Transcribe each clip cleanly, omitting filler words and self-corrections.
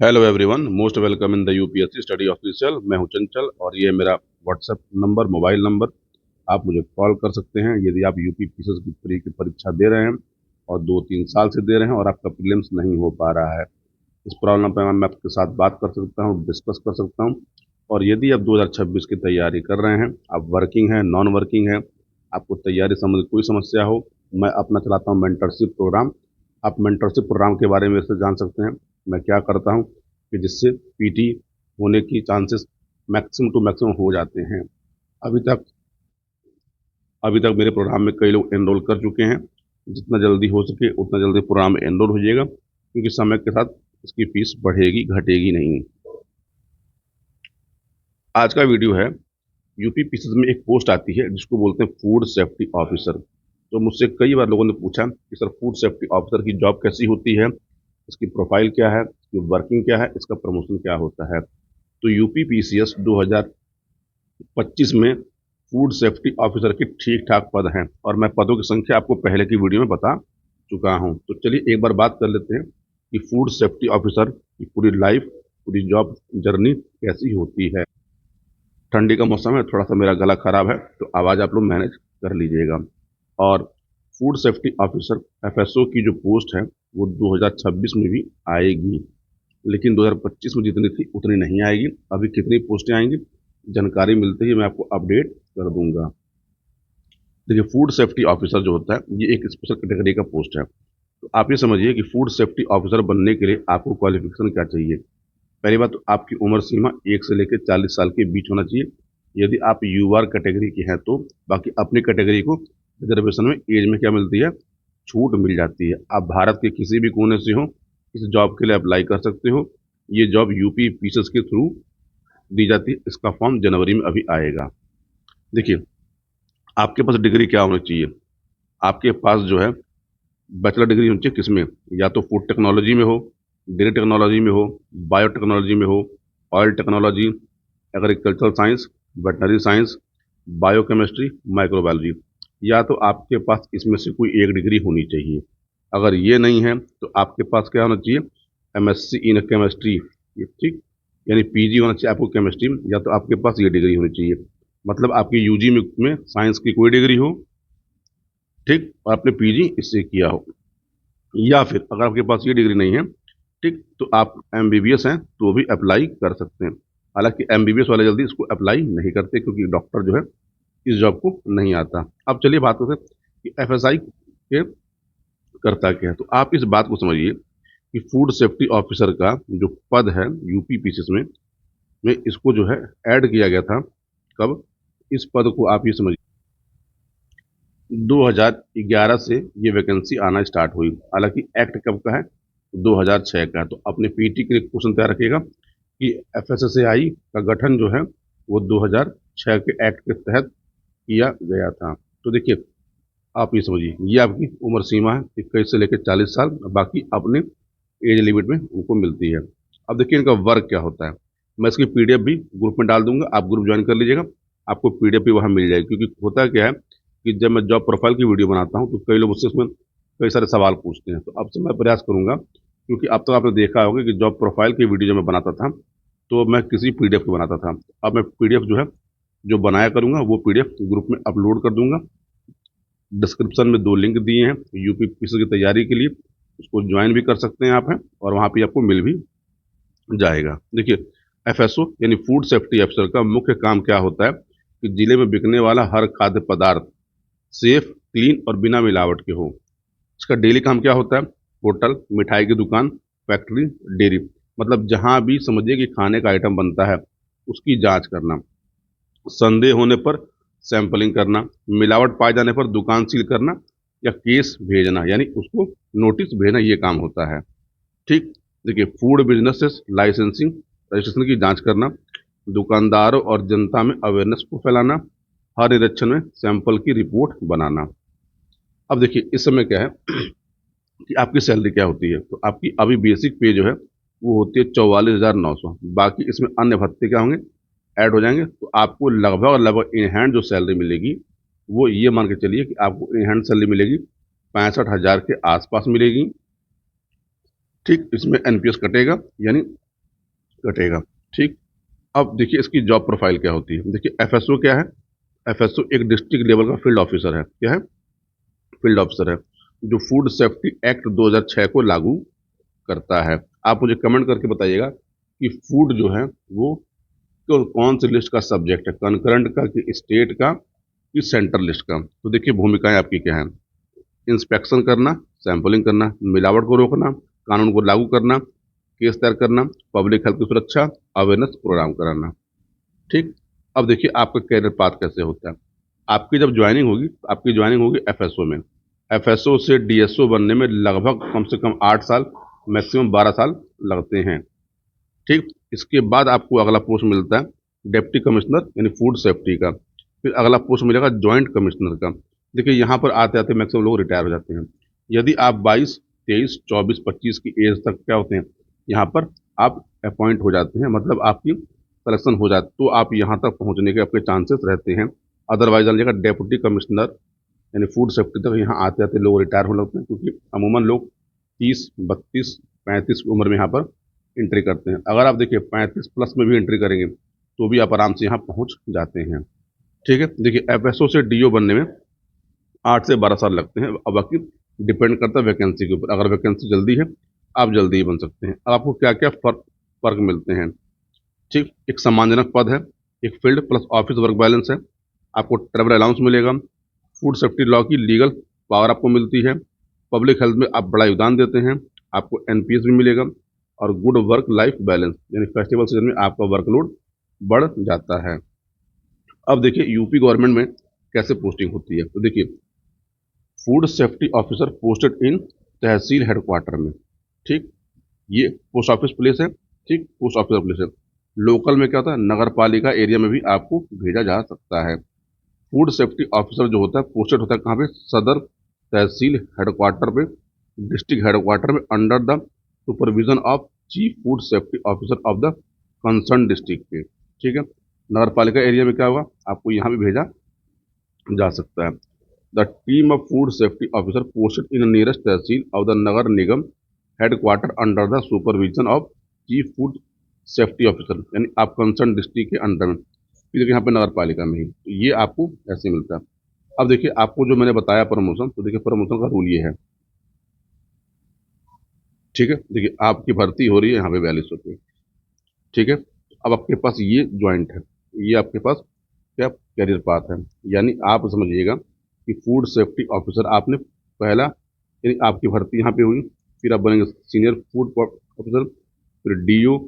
Hello everyone, most welcome in the UPSC study official. मैं हूं चंचल और ये मेरा व्हाट्सएप नंबर, मोबाइल नंबर। आप मुझे कॉल कर सकते हैं यदि आप यूपी पीसीएस की प्री की परीक्षा दे रहे हैं और 2-3 साल से दे रहे हैं और आपका प्रीलिम्स नहीं हो पा रहा है। इस प्रॉब्लम पर मैं आपके साथ बात कर सकता हूँ, डिस्कस कर सकता हूँ। और यदि आप 2026 की तैयारी कर रहे हैं, आप वर्किंग हैं, नॉन वर्किंग हैं, आपको तैयारी संबंधी कोई समस्या हो, मैं अपना चलाता हूँ मेंटरशिप प्रोग्राम। आप मेंटरशिप प्रोग्राम के बारे में से जान सकते हैं। मैं क्या करता हूँ कि जिससे पीटी होने की चांसेस मैक्सिमम टू मैक्सिमम हो जाते हैं। अभी तक अभी तक मेरे प्रोग्राम में कई लोग एनरोल कर चुके हैं। जितना जल्दी हो सके उतना जल्दी प्रोग्राम में एनरोल हो जाइएगा, क्योंकि समय के साथ इसकी फीस बढ़ेगी, घटेगी नहीं। आज का वीडियो है, यूपी पीसीएस में एक पोस्ट आती है जिसको बोलते हैं फूड सेफ्टी ऑफिसर। तो मुझसे कई बार लोगों ने पूछा कि सर, फूड सेफ्टी ऑफिसर की जॉब कैसी होती है, इसकी प्रोफाइल क्या है, इसकी वर्किंग क्या है, इसका प्रमोशन क्या होता है। तो यूपी पीसीएस 2025 में फूड सेफ्टी ऑफिसर की ठीक ठाक पद हैं और मैं पदों की संख्या आपको पहले की वीडियो में बता चुका हूं। तो चलिए एक बार बात कर लेते हैं कि फूड सेफ्टी ऑफिसर की पूरी लाइफ, पूरी जॉब जर्नी कैसी होती है। ठंडी का मौसम है, थोड़ा सा मेरा गला खराब है, तो आवाज़ आप लोग मैनेज कर लीजिएगा। और फूड सेफ्टी ऑफिसर एफएसओ की जो पोस्ट है वो 2026 में भी आएगी, लेकिन 2025 में जितनी थी उतनी नहीं आएगी। अभी कितनी पोस्टें आएंगी जानकारी मिलते ही मैं आपको अपडेट कर दूंगा। देखिए, फूड सेफ्टी ऑफिसर जो होता है ये एक स्पेशल कैटेगरी का पोस्ट है। तो आप ये समझिए कि फूड सेफ्टी ऑफिसर बनने के लिए आपको क्वालिफिकेशन क्या चाहिए। पहली बात तो आपकी उम्र सीमा 1 से लेकर 40 साल के बीच होना चाहिए, यदि आप यूआर कैटेगरी के हैं तो। बाकी अपनी कैटेगरी को रिजर्वेशन में एज में क्या मिलती है, छूट मिल जाती है। आप भारत के किसी भी कोने से हो, इस जॉब के लिए अप्लाई कर सकते हो। ये जॉब यूपी पीसीएस के थ्रू दी जाती है। इसका फॉर्म जनवरी में अभी आएगा। देखिए, आपके पास डिग्री क्या होनी चाहिए। आपके पास जो है बैचलर डिग्री होनी चाहिए, किसमें, या तो फूड टेक्नोलॉजी में हो, डेयरी टेक्नोलॉजी में हो, बायोटेक्नोलॉजी में हो, oil technology, agricultural science, veterinary science, biochemistry, microbiology, या तो आपके पास इसमें से कोई एक डिग्री होनी चाहिए। अगर ये नहीं है तो आपके पास क्या होना चाहिए, एमएससी इन केमिस्ट्री, ठीक, यानी पीजी होना चाहिए आपको केमिस्ट्री में, या तो आपके पास ये डिग्री होनी चाहिए। मतलब आपकी यूजी में साइंस की कोई डिग्री हो, ठीक, और आपने पीजी इससे किया हो। या फिर अगर आपके पास ये डिग्री नहीं है, ठीक, तो आप एमबीबीएस हैं तो भी अप्लाई कर सकते हैं। हालांकि एमबीबीएस वाले जल्दी इसको अप्लाई नहीं करते, क्योंकि डॉक्टर जो है इस जॉब को नहीं आता। अब चलिए बात करते हैं कि एफएसआई के करता क्या है। तो आप इस बात को समझिए कि फूड सेफ्टी ऑफिसर का जो पद है यूपी पीसीएस में इसको जो है ऐड किया गया था। कब? इस पद को आप ये समझिए 2011 से ये वैकेंसी आना स्टार्ट हुई। हालांकि एक्ट कब का है, 2006 का है। तो अपने पीटी के लिए क्वेश्चन तैयार रखिएगा कि एफएसएसएआई का गठन जो है वो 2006 के एक्ट के तहत किया गया था। तो देखिए, आप ये समझिए, ये आपकी उम्र सीमा है 21 से लेकर 40 साल, बाकी अपने एज लिमिट में उनको मिलती है। अब देखिए इनका वर्क क्या होता है। मैं इसकी पीडीएफ भी ग्रुप में डाल दूंगा, आप ग्रुप ज्वाइन कर लीजिएगा, आपको पीडीएफ भी वहाँ मिल जाएगी। क्योंकि होता क्या है कि जब मैं जॉब प्रोफाइल की वीडियो बनाता हूँ तो कई लोग मुझसे उसमें कई सारे सवाल पूछते हैं। तो अब से मैं प्रयास करूंगा, क्योंकि अब तक आपने देखा होगा कि जॉब प्रोफाइल की वीडियो जब मैं बनाता था तो मैं किसी पीडीएफ को बनाता था। अब मैं पीडीएफ जो है जो बनाया करूंगा वो पीडीएफ ग्रुप में अपलोड कर दूंगा। डिस्क्रिप्शन में 2 लिंक दिए हैं यूपी पीसीएस की तैयारी के लिए, उसको ज्वाइन भी कर सकते हैं आप हैं, और वहाँ पे आपको मिल भी जाएगा। देखिए, एफएसओ यानी फूड सेफ्टी अफसर का मुख्य काम क्या होता है कि जिले में बिकने वाला हर खाद्य पदार्थ सेफ, क्लीन और बिना मिलावट के हो। इसका डेली काम क्या होता है, होटल, मिठाई की दुकान, फैक्ट्री, डेयरी, मतलब जहां भी समझिए कि खाने का आइटम बनता है उसकी जांच करना, संदेह होने पर सैंपलिंग करना, मिलावट पाए जाने पर दुकान सील करना या केस भेजना, यानी उसको नोटिस भेजना, ये काम होता है। ठीक। देखिए, फूड बिजनेसेस लाइसेंसिंग रजिस्ट्रेशन की जांच करना, दुकानदारों और जनता में अवेयरनेस को फैलाना, हर निरीक्षण में सैंपल की रिपोर्ट बनाना। अब देखिए इस समय क्या है कि आपकी सैलरी क्या होती है। तो आपकी अभी बेसिक पे जो है वो होती है 44,900। बाकी इसमें अन्य भत्ते क्या होंगे, ऐड हो जाएंगे। तो आपको लगभग लगभग इन हैंड जो सैलरी मिलेगी वो ये मान के चलिए कि आपको इन हैंड सैलरी मिलेगी 65,000 के आसपास मिलेगी। ठीक, इसमें एनपीएस कटेगा, यानी कटेगा। ठीक। अब देखिए इसकी जॉब प्रोफाइल क्या होती है। देखिए एफएसओ क्या है। एफएसओ एक डिस्ट्रिक्ट लेवल का फील्ड ऑफिसर है। क्या है? फील्ड ऑफिसर है, जो फूड सेफ्टी एक्ट 2006 को लागू करता है। आप मुझे कमेंट करके बताइएगा कि फूड जो है वो कौन सी लिस्ट का सब्जेक्ट है, कंकरेंट का कि स्टेट का कि सेंट्रल लिस्ट का। तो देखिए भूमिकाएं आपकी क्या है। इंस्पेक्शन करना, सैंपलिंग करना, मिलावट को रोकना, कानून को लागू करना, केस तैयार करना, पब्लिक हेल्थ की सुरक्षा, अवेयरनेस प्रोग्राम कराना। ठीक। अब देखिए आपका कैरियर पाथ कैसे होता है। आपकी जब ज्वाइनिंग होगी तो आपकी ज्वाइनिंग होगी एफएसओ में। एफएसओ से डीएसओ बनने में लगभग कम से कम 8 साल, मैक्सिमम 12 साल लगते हैं। ठीक। इसके बाद आपको अगला पोस्ट मिलता है डिप्टी कमिश्नर यानी फूड सेफ्टी का। फिर अगला पोस्ट मिलेगा जॉइंट कमिश्नर का। देखिए यहाँ पर आते आते मैक्सिमम लोग रिटायर हो जाते हैं। यदि आप 22, 23, 24, 25 की एज तक क्या होते हैं, यहाँ पर आप अपॉइंट हो जाते हैं, मतलब आपकी सिलेक्शन हो जाती, तो आप यहाँ तक पहुँचने के आपके चांसेस रहते हैं। अदरवाइज आ जाएगा डेप्यूटी कमिश्नर यानी फूड सेफ्टी तक। यहाँ आते आते लोग रिटायर होने लगते हैं, क्योंकि अमूमन लोग 30, 32, 35 की उम्र में यहाँ पर एंट्री करते हैं। अगर आप देखिए 35 प्लस में भी एंट्री करेंगे तो भी आप आराम से यहाँ पहुँच जाते हैं। ठीक है। देखिए एफएसओ से डीओ बनने में 8 से 12 साल लगते हैं। अब बाकी डिपेंड करता है वैकेंसी के ऊपर। अगर वैकेंसी जल्दी है आप जल्दी ही बन सकते हैं। अब आपको क्या क्या फर्क फर्क मिलते हैं। ठीक। एक सम्मानजनक पद है, एक field plus office work balance है, आपको ट्रेवल अलाउंस मिलेगा, फूड सेफ्टी लॉ की लीगल पावर आपको मिलती है, पब्लिक हेल्थ में आप बड़ा योगदान देते हैं, आपको एनपीएस भी मिलेगा, और गुड वर्क लाइफ बैलेंस यानी फेस्टिवल सीजन में आपका वर्कलोड बढ़ जाता है। अब देखिए यूपी गवर्नमेंट में कैसे पोस्टिंग होती है। तो देखिए food safety officer posted in tehsil headquarter में। ठीक। ये पोस्ट ऑफिस प्लेस है। ठीक, पोस्ट ऑफिस प्लेस है। लोकल में क्या होता है, नगर पालिका एरिया में भी आपको भेजा जा सकता है। फूड सेफ्टी ऑफिसर जो होता है पोस्टेड होता है कहाँ पे, सदर तहसील हेडक्वार्टर पे, डिस्ट्रिक्ट हेडक्वार्टर में, under the supervision of chief food safety officer of the concern district पे। ठीक है। नगर पालिका एरिया में क्या होगा, आपको यहाँ भी भेजा जा सकता है। The team of food safety officer posted in nearest tehsil of the Nagar Nigam headquarter under the supervision of chief food safety officer, यानी आप कंसर्न डिस्ट्रिक्ट के अंडर में, फिर यहाँ पे नगर पालिका में ही। तो ये आपको ऐसे मिलता है। अब देखिए आपको जो मैंने बताया प्रमोशन, तो देखिए प्रमोशन का रूल ये है। ठीक है। देखिए आपकी भर्ती हो रही है यहाँ पे 4200 पे। ठीक है। अब आपके पास ये ज्वाइंट है, ये आपके पास क्या कैरियर पाथ है। यानी आप समझिएगा कि फूड सेफ्टी ऑफिसर आपने पहला, यानी आपकी भर्ती यहाँ पे हुई, फिर आप बनेंगे सीनियर फूड ऑफिसर, फिर डीओ,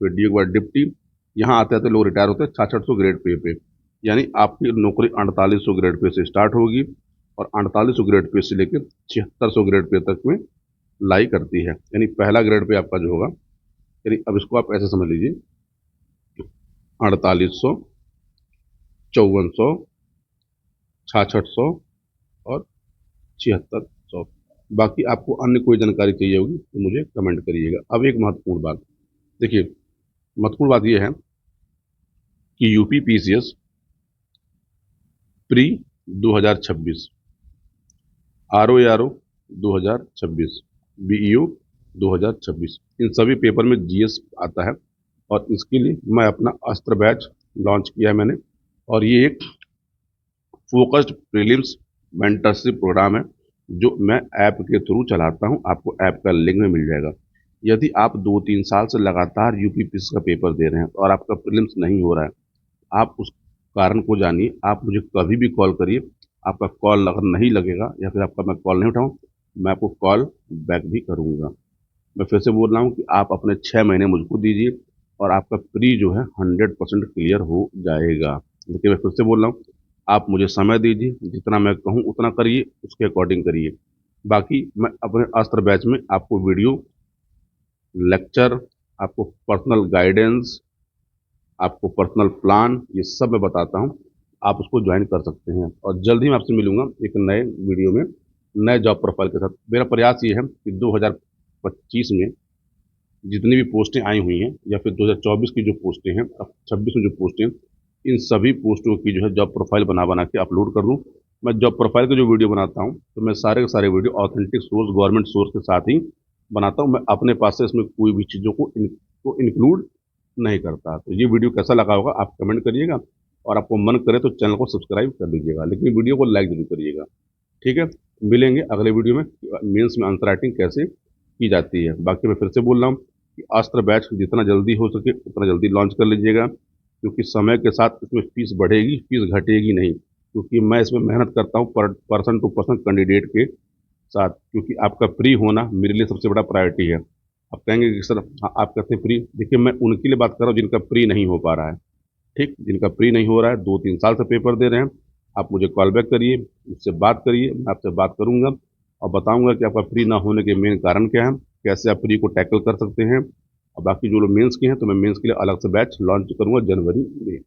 फिर डीओ के बाद डिप्टी। यहाँ आते आते लोग रिटायर होते हैं 6600 ग्रेड पे। यानी आपकी नौकरी 4800 ग्रेड पे से स्टार्ट होगी और 4800 ग्रेड पे से लेकर 7600 ग्रेड पे तक में लाई करती है। यानी पहला ग्रेड पे आपका जो होगा, यानी अब इसको आप ऐसे समझ लीजिए, 4800, 5400, 6600 और 7600। बाकी आपको अन्य कोई जानकारी चाहिए होगी तो मुझे कमेंट करिएगा। अब एक महत्वपूर्ण बात, देखिए महत्वपूर्ण बात यह है कि UP PCS pre 2026, RO 2026, BEO 2026, इन सभी पेपर में जीएस आता है। और इसके लिए मैं अपना अस्त्र बैच लॉन्च किया है मैंने, और ये एक फोकस्ड प्रीलिम्स मेंटरशिप प्रोग्राम है जो मैं ऐप के थ्रू चलाता हूं। आपको ऐप का लिंक में मिल जाएगा। यदि आप 2-3 साल से लगातार यूपीपीएससी का पेपर दे रहे हैं और आपका प्रीलिम्स नहीं हो रहा है, आप उस कारण को जानिए। आप मुझे कभी भी कॉल करिए। आपका कॉल अगर नहीं लगेगा या फिर आपका मैं कॉल नहीं उठाऊं, मैं आपको कॉल बैक भी करूंगा। मैं फिर से बोल रहा हूँ कि आप अपने 6 महीने मुझको दीजिए और आपका प्री जो है 100% क्लियर हो जाएगा। देखिए मैं फिर से बोल रहा हूँ, आप मुझे समय दीजिए, जितना मैं कहूँ उतना करिए, उसके अकॉर्डिंग करिए। बाकी मैं अपने अस्त्र बैच में आपको वीडियो लेक्चर, आपको पर्सनल गाइडेंस, आपको पर्सनल प्लान, ये सब मैं बताता हूँ। आप उसको ज्वाइन कर सकते हैं और जल्द ही मैं आपसे मिलूंगा एक नए वीडियो में नए जॉब प्रोफाइल के साथ। मेरा प्रयास ये है कि 2025 में जितनी भी पोस्टें आई हुई हैं या फिर 2024 की जो पोस्टें हैं, अब 26 में जो पोस्टें हैं, इन सभी पोस्टों की जो है जॉब प्रोफाइल बना बना के अपलोड कर दूँ। मैं जॉब प्रोफाइल के जो वीडियो बनाता हूँ तो मैं सारे के सारे video authentic source, government source के साथ ही बनाता हूँ। मैं अपने पास से इसमें कोई भी चीज़ों को इंक्लूड नहीं करता। तो ये वीडियो कैसा लगा होगा आप कमेंट करिएगा, और आपको मन करे तो चैनल को सब्सक्राइब कर लीजिएगा, लेकिन वीडियो को लाइक जरूर करिएगा। ठीक है, मिलेंगे अगले वीडियो में मेंस में आंसर राइटिंग कैसे की जाती है। बाकी मैं फिर से बोल रहा हूँ कि अस्त्र बैच जितना जल्दी हो सके उतना जल्दी लॉन्च कर लीजिएगा, क्योंकि समय के साथ इसमें फीस बढ़ेगी, फीस घटेगी नहीं, क्योंकि मैं इसमें मेहनत करता हूँ पर्सन टू पर्सन कैंडिडेट के साथ, क्योंकि आपका फ्री होना मेरे लिए सबसे बड़ा प्रायोरिटी है। आप कहेंगे कि सर हाँ, आप कहते हैं फ्री, देखिए मैं उनके लिए बात कर रहा हूँ जिनका फ्री नहीं हो पा रहा है। ठीक, जिनका फ्री नहीं हो रहा है, 2-3 साल से पेपर दे रहे हैं, आप मुझे कॉल बैक करिए, मुझसे बात करिए, मैं आपसे बात करूंगा और बताऊंगा कि आपका फ्री ना होने के मेन कारण क्या है, कैसे आप फ्री को टैकल कर सकते हैं। और बाकी जो लोग मेंस के हैं तो मैं मेंस के लिए अलग से बैच लॉन्च करूंगा जनवरी में।